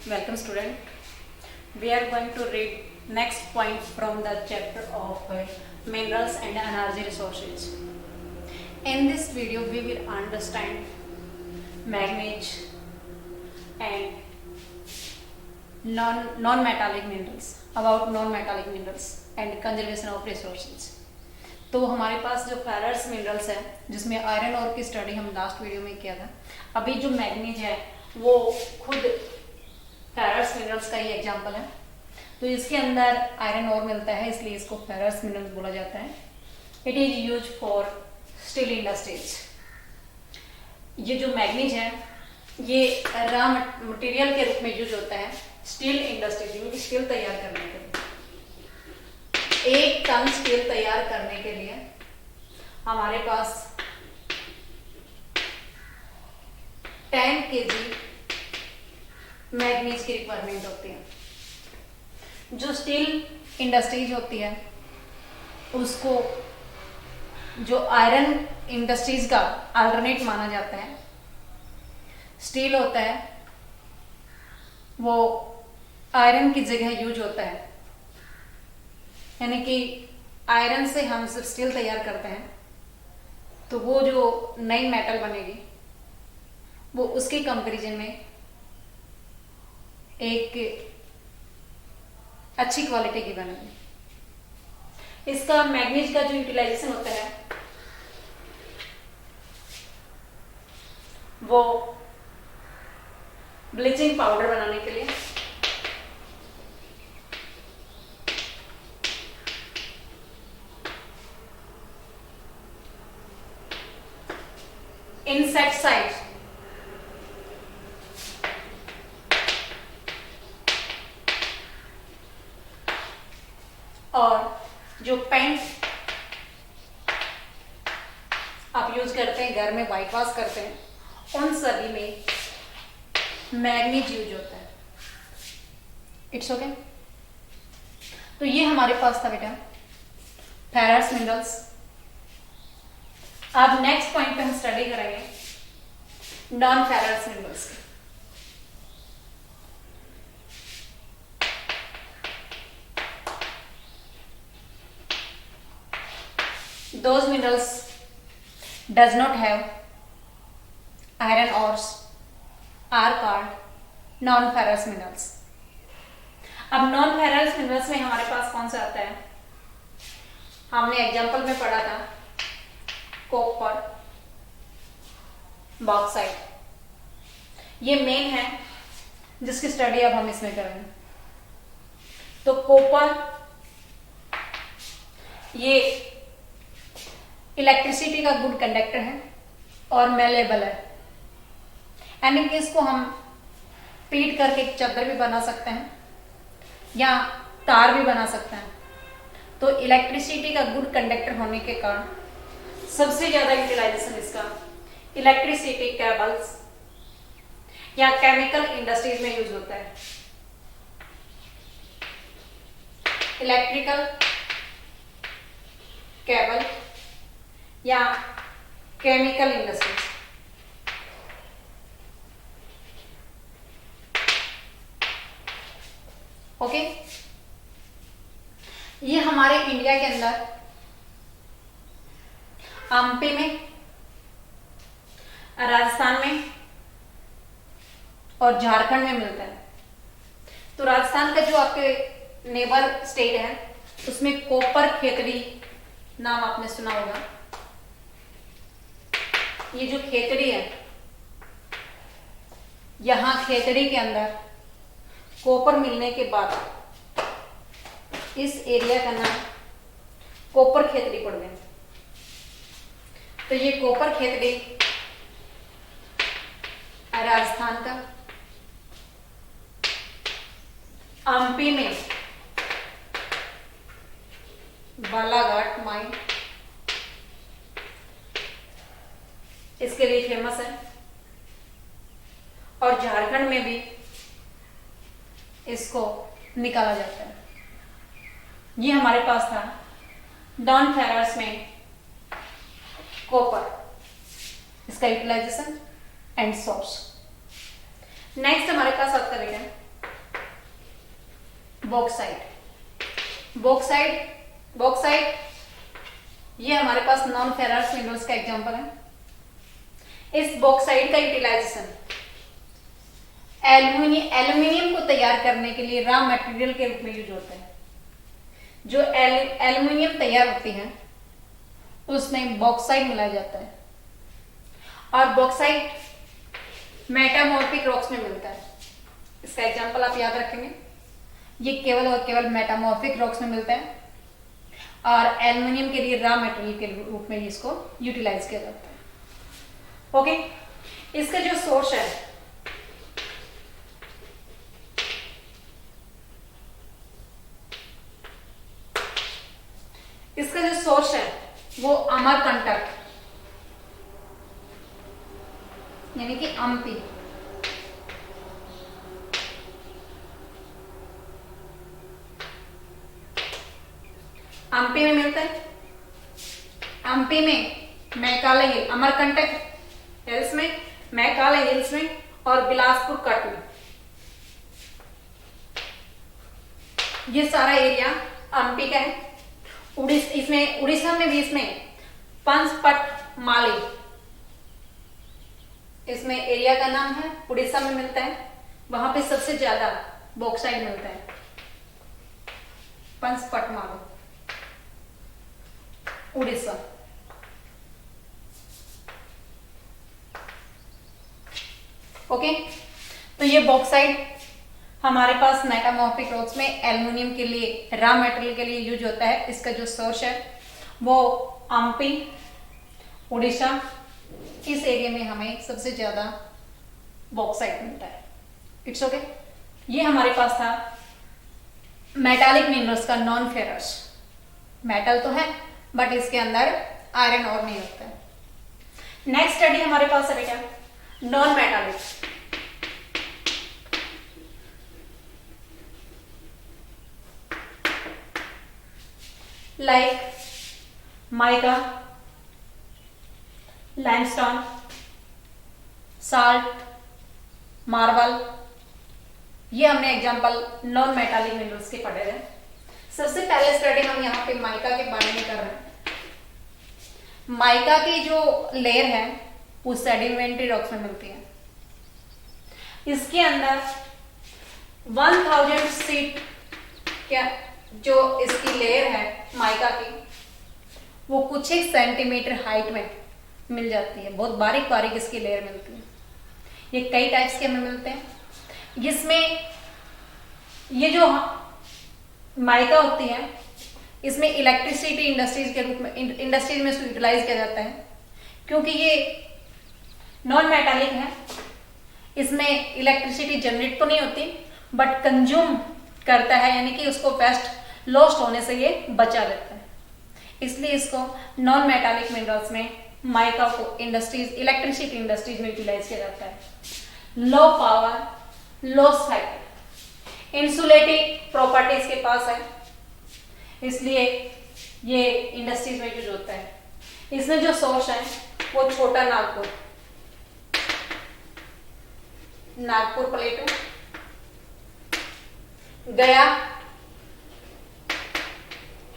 Welcome student. We are going to read next point from the chapter of minerals and energy resources. In this video we will understand manganese and non-metallic minerals, about non-metallic minerals and conservation of resources. तो हमारे पास जो ferrous minerals है जिसमें iron और की study हम last video में किया था। अभी जो मैग्नीज है वो खुद फेरस मिनरल्स का ही एग्जांपल है। तो इसके अंदर आयरन और मिलता है, इसलिए इसको फेरस मिनरल्स बोला जाता है। It is use for steel industries. ये जो मैग्नीज है ये रॉ मटेरियल के रूप में यूज होता है स्टील इंडस्ट्रीज में, स्टील तैयार करने के लिए। एक टन स्टील तैयार करने के लिए हमारे पास 10 kg मैग्नीज की रिक्वायरमेंट होती है। जो स्टील इंडस्ट्रीज होती है उसको जो आयरन इंडस्ट्रीज का अल्टरनेट माना जाता है। स्टील होता है वो आयरन की जगह यूज होता है, यानी कि आयरन से हम सिर्फ स्टील तैयार करते हैं तो वो जो नई मेटल बनेगी वो उसके कंपैरिजन में एक अच्छी क्वालिटी की बनेगी। इसका मैग्नीज का जो यूटिलाइजेशन होता है वो ब्लीचिंग पाउडर बनाने के लिए, इंसेक्टिसाइड, और जो पेंट आप यूज करते हैं घर में, व्हाइट वॉश करते हैं, उन सभी में मैग्नीज यूज होता है। It's okay. तो ये हमारे पास था बेटा फेरस मिनरल्स। अब नेक्स्ट पॉइंट पे हम स्टडी करेंगे नॉन फेरस मिनरल्स की। Those minerals does not have iron ores are called non-ferrous minerals. अब नॉन फेरस मिनरल्स में हमारे पास कौन सा आता है? हमने एग्जांपल में पढ़ा था कॉपर, बॉक्साइट। ये मेन है जिसकी स्टडी अब हम इसमें करेंगे। तो कॉपर ये इलेक्ट्रिसिटी का गुड कंडक्टर है और मेलेबल है, यानी कि इसको हम पीट करके एक चादर भी बना सकते हैं या तार भी बना सकते हैं। तो इलेक्ट्रिसिटी का गुड कंडक्टर होने के कारण सबसे ज्यादा यूटिलाइजेशन इसका इलेक्ट्रिसिटी केबल्स या केमिकल इंडस्ट्रीज में यूज होता है। इलेक्ट्रिकल केबल या केमिकल इंडस्ट्रीज। ओके। ये हमारे इंडिया के अंदर एमपी में, राजस्थान में और झारखंड में मिलता है। तो राजस्थान का जो आपके नेबर स्टेट है उसमें कॉपर खेतड़ी नाम आपने सुना होगा। ये जो खेतड़ी है, यहां खेतड़ी के अंदर कॉपर मिलने के बाद इस एरिया का नाम कॉपर खेतड़ी पड़ गया। तो ये कॉपर खेतड़ी राजस्थान का, एमपी में बालाघाट माइन इसके लिए फेमस है, और झारखंड में भी इसको निकाला जाता है। ये हमारे पास था नॉन फेरस में कॉपर, इसका यूटिलाइजेशन एंड सोर्स। नेक्स्ट हमारे पास आता है बॉक्साइट। बॉक्साइट ये हमारे पास नॉन फेरस मिनरल्स का एग्जांपल है। इस बॉक्साइट का यूटिलाइजेशन एल्यूमिनियम को तैयार करने के लिए रॉ मटेरियल के रूप में यूज होता है। जो एल्यूमिनियम तैयार होती है उसमें बॉक्साइट मिलाया जाता है, और बॉक्साइट मेटामॉर्फिक रॉक्स में मिलता है। इसका एग्जांपल आप याद रखेंगे, ये केवल और केवल मेटामॉर्फिक रॉक्स में मिलता है, और एल्यूमिनियम के लिए रॉ मटेरियल के रूप में इसको यूटिलाइज किया जाता है। ओके, इसका जो सोर्स है वो अमरकंटक यानी कि अम्पी। अम्पी में मिलता है। अम्पी में मैकाले हिल, अमरकंटक हिल्स में, मैकाले हिल्स में और बिलासपुर कट में, ये सारा एरिया अम्पी का है। इसमें उड़ीसा में भी इसमें पंचपट माली, इसमें एरिया का नाम है, उड़ीसा में मिलता है। वहां पे सबसे ज्यादा बॉक्साइट मिलता है, पंचपट माली, उड़ीसा। ओके, तो ये बॉक्साइट हमारे पास मेटामॉर्फिक रॉक्स में एल्युमिनियम के लिए रॉ मटेरियल के लिए यूज होता है। इसका जो सोर्स है वो अम्पी, उड़ीसा, इस एरिया में हमें सबसे ज्यादा बॉक्साइट मिलता है। इट्स ओके, ये हमारे पास था मेटालिक मिनरल्स का नॉन फेरस। मेटल तो है बट इसके अंदर आयरन और नहीं होता है। नेक्स्ट स्टडी हमारे पास है बेटा non metallic. Like mica, limestone, salt, marble, ये हमने एग्जांपल नॉन मेटालिक मिनरल्स के पढ़े हैं। सबसे पहले स्टडी हम यहाँ पे माइका के बारे में कर रहे हैं। माइका की जो लेयर है वो सेडिमेंट्री रॉक्स में मिलती है। इसके अंदर 1000 सीट क्या जो इसकी लेयर है माइका की, वो कुछ एक सेंटीमीटर हाइट में मिल जाती है। बहुत बारीक बारीक इसकी लेयर मिलती है। ये कई टाइप्स के हमें मिलते हैं। जिसमें ये जो माइका होती है इसमें इलेक्ट्रिसिटी इंडस्ट्रीज के रूप में इंडस्ट्रीज में इसको यूटिलाइज किया जाता है, क्योंकि ये नॉन मेटालिक है। इसमें इलेक्ट्रिसिटी जनरेट तो नहीं होती बट कंज्यूम करता है, यानी कि उसको वेस्ट लॉस्ट होने से ये बचा लेता है। इसलिए इसको नॉन मेटालिक मिनरल्स में माइका को इंडस्ट्रीज इलेक्ट्रिसिटी इंडस्ट्रीज में यूटिलाइज किया जाता है। लो पावर, लो साइकिल, इंसुलेटिंग प्रॉपर्टीज के पास है, इसलिए ये इंडस्ट्रीज में यूज होता है। इसमें जो सोर्स है वो छोटा नागपुर, नागपुर प्लेटू, गया,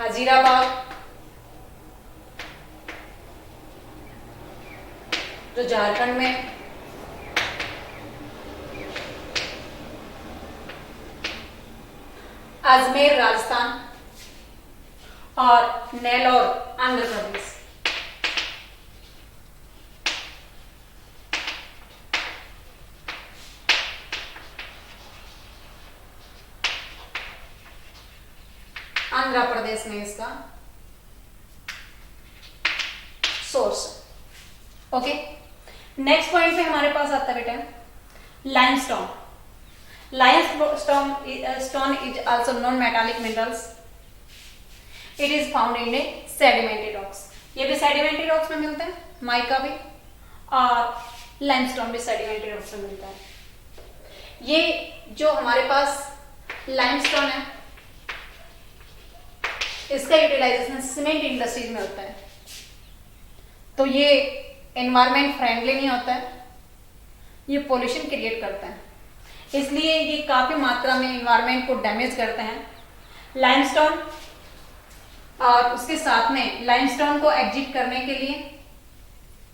हजीराबाद जो झारखंड में, अजमेर राजस्थान और नेल्लोर आंध्र प्रदेश। आंध्र प्रदेश में इसका सोर्स। ओके, नेक्स्ट पॉइंट पे हमारे पास आता है बेटा limestone. Limestone is also non-metallic minerals. It is found in a sedimentary rocks. ये भी sedimentary rocks में मिलता है, माइका भी, और लाइमस्टोन भी sedimentary rocks में मिलता है। ये जो हमारे पास लाइमस्टोन है इसका यूटिलाइजेशन सीमेंट इंडस्ट्रीज में होता है, तो ये एनवायरमेंट फ्रेंडली नहीं होता है, ये पोल्यूशन क्रिएट करता है। इसलिए ये काफी मात्रा में इन्वायरमेंट को डैमेज करते हैं। लाइमस्टोन और उसके साथ में लाइमस्टोन को एग्जिट करने के लिए,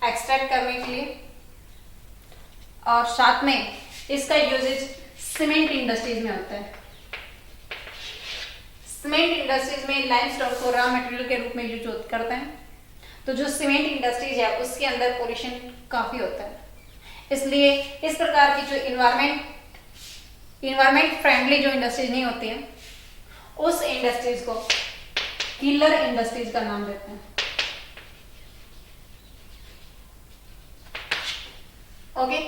एक्सट्रैक्ट करने के लिए, और साथ में इसका यूजेज सीमेंट इंडस्ट्रीज में होता है। सीमेंट इंडस्ट्रीज में लाइमस्टोन को रॉ मटेरियल के रूप में यूज करते हैं। तो जो सीमेंट इंडस्ट्रीज है उसके अंदर पोल्यूशन काफी होता है, इसलिए इस प्रकार की जो इन्वायरमेंट फ्रेंडली जो इंडस्ट्रीज नहीं होती है उस इंडस्ट्रीज को किलर इंडस्ट्रीज का नाम देते हैं। ओके,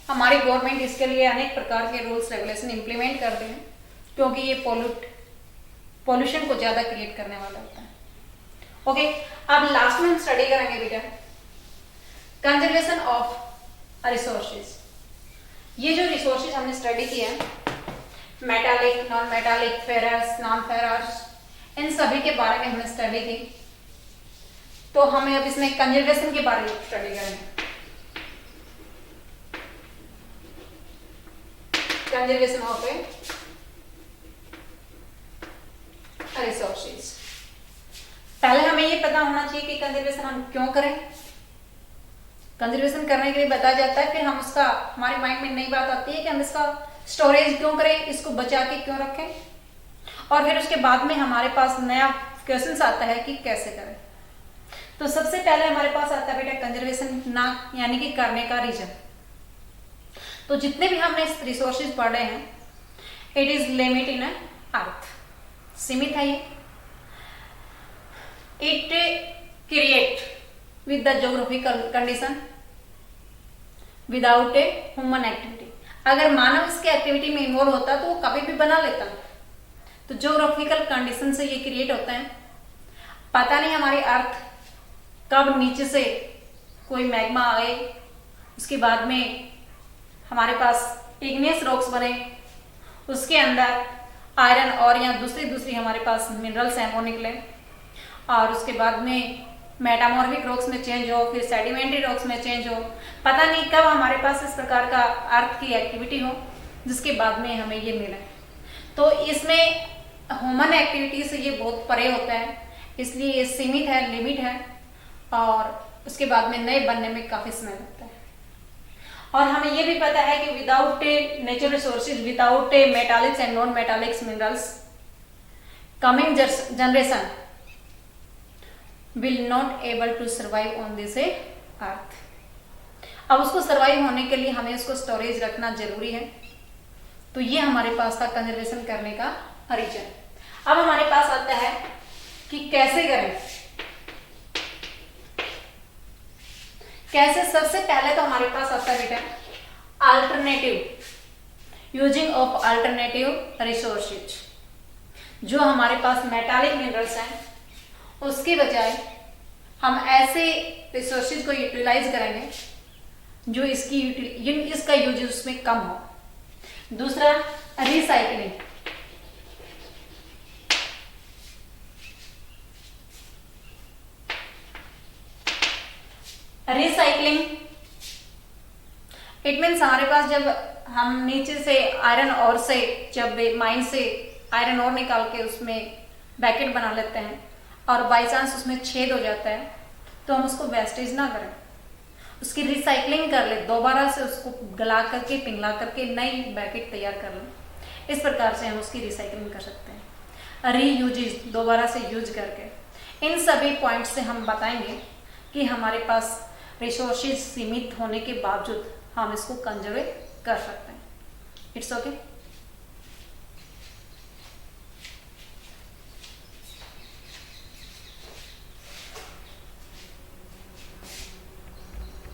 हमारी गवर्नमेंट इसके लिए अनेक प्रकार के रूल्स रेगुलेशन इंप्लीमेंट करते हैं, क्योंकि ये पॉल्यूशन को ज्यादा क्रिएट करने वाला होता है। ओके, अब लास्ट में हम स्टडी करेंगे बेटा कंजर्वेशन ऑफ रिसोर्सेज। ये जो रिसोर्सेज हमने स्टडी किए हैं, metallic, non metallic, ferrous, non ferrous, इन सभी के बारे में हमने स्टडी की। तो हमें अब इसमें कंजर्वेशन के बारे में स्टडी करेंगे। Conservation of resources. पहले हमें ये पता होना चाहिए कि कंजर्वेशन हम क्यों करें। कंजर्वेशन करने के लिए बताया जाता है, फिर हम उसका हमारे माइंड में नई बात आती है कि हम इसका स्टोरेज क्यों करें, इसको बचा के क्यों रखें, और फिर उसके बाद में हमारे पास नया क्वेश्चन आता है कि कैसे करें। तो सबसे पहले हमारे पास आता है बेटा कंजर्वेशन ना यानी कि करने का रीजन। तो जितने भी हमने रिसोर्सेज पढ़े हैं, इट इज लिमिट इन अर्थ, सीमित है ये। It create with the geographical condition without a human activity. अगर मानव इसके एक्टिविटी में इन्वॉल्व होता तो वो कभी भी बना लेता। तो ज्योग्राफिकल कंडीशन से ये क्रिएट होता है। पता नहीं हमारी अर्थ कब नीचे से कोई मैग्मा आ गए, उसके बाद में हमारे पास इग्नियस रॉक्स बने, उसके अंदर आयरन और या दूसरी हमारे पास मिनरल्स हैं वो निकले, और उसके बाद में मेटामॉर्फिक रॉक्स में चेंज हो, फिर सेडिमेंट्री रॉक्स में चेंज हो। पता नहीं कब हमारे पास इस प्रकार का अर्थ की एक्टिविटी हो जिसके बाद में हमें ये मिले। तो इसमें ह्यूमन एक्टिविटी से ये बहुत परे होता है, इसलिए ये सीमित है, लिमिट है, और उसके बाद में नए बनने में काफी समय लगता है। और हमें ये भी पता है कि without a natural resources, without a metallics and non metallics minerals, coming generation will not able to survive on this earth। अब उसको सर्वाइव होने के लिए हमें उसको स्टोरेज रखना जरूरी है। तो ये हमारे पास था कंजर्वेशन करने का रीजन। अब हमारे पास आता है कि कैसे करें। कैसे? सबसे पहले तो हमारे पास आता है बेटा alternative, using of alternative resources. जो हमारे पास मेटालिक मिनरल्स हैं उसके बजाय हम ऐसे रिसोर्सेज को यूटिलाइज करेंगे जो इसका यूज उसमें कम हो। दूसरा रिसाइकलिंग। रिसाइकलिंग इट मीन्स हमारे पास जब हम नीचे से आयरन और से जब माइन से आयरन और निकाल के उसमें बैकेट बना लेते हैं और बाई चांस उसमें छेद हो जाता है तो हम उसको वेस्टेज ना करें, उसकी रिसाइकलिंग कर ले, दोबारा से उसको गला करके पिघला करके नई बैकेट तैयार कर लें। इस प्रकार से हम उसकी रिसाइकलिंग कर सकते हैं, रीयूज, दोबारा से यूज करके। इन सभी पॉइंट से हम बताएंगे कि हमारे पास रिसोर्सेज सीमित होने के बावजूद हम इसको कंजर्व कर सकते हैं। It's okay.